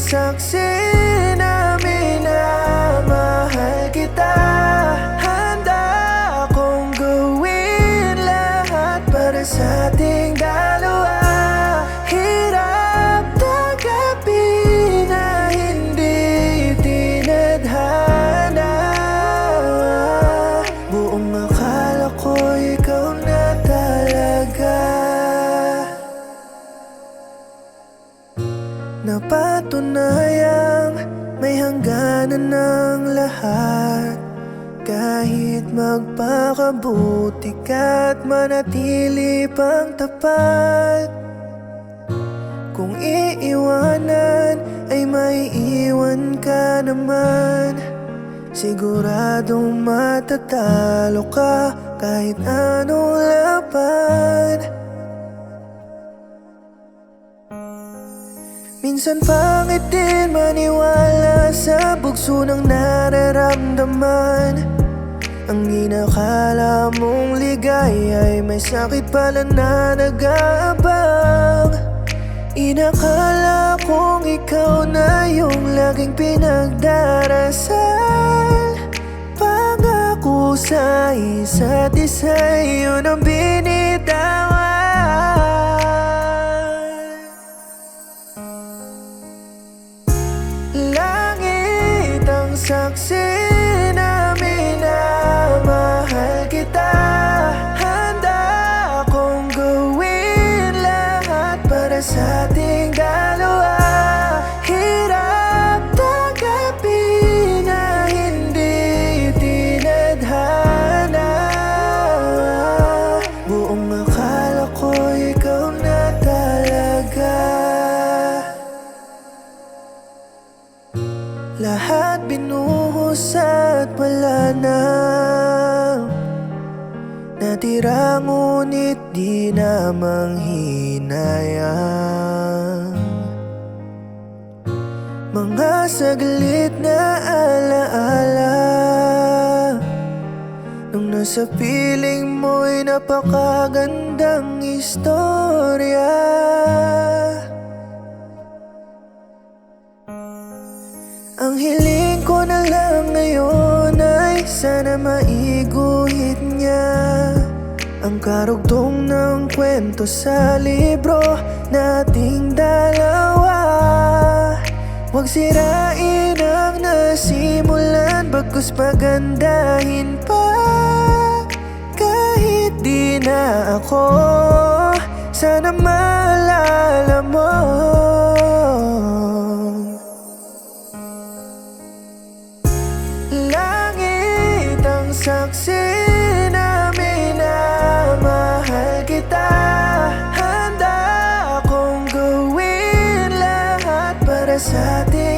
saksi na minamahal kita. Handa akong gawin lahat para sa ating dalawa. Hirap tanggapin na hindi tinadhana. Buong akala ko ikaw na talaga. Napatunayang may hangganan ng lahat. Kahit magpakabuti ka't manatili pang tapat. Kung iiwanan ay maiiwan ka naman. Siguradong matatalo ka kahit anong laban. Minsan pangit din maniwala sa bugso ng nararamdaman. Ang inakala mong ligaya ay may sakit pala na nag-aabang. Inakala kong ikaw na yung laging pinagdarasal. Pangako sa isa't isa, yun ang binitawan. Langit ang saksi na minamahal kita. Handa akong gawin lahat para sa ating dalawa. Hirap tanggapin na hindi tinadhana. Buong akala ko ikaw na talaga. Lahat binuhos at wala na. Natira ngunit di na manghinayang. Mga saglit na alaala nung nasa piling mo'y napakagandang istorya. Ang hiling ko na lang ngayon ay sana maiguhit niya ang karugtong ng kwento sa libro nating dalawa. Huwag sirain ang nasimulan, bagkus pagandahin pa. Kahit di na ako, sana maalala mo. Langit ang saksi na minamahal kita. Handa akong gawin lahat para sa ating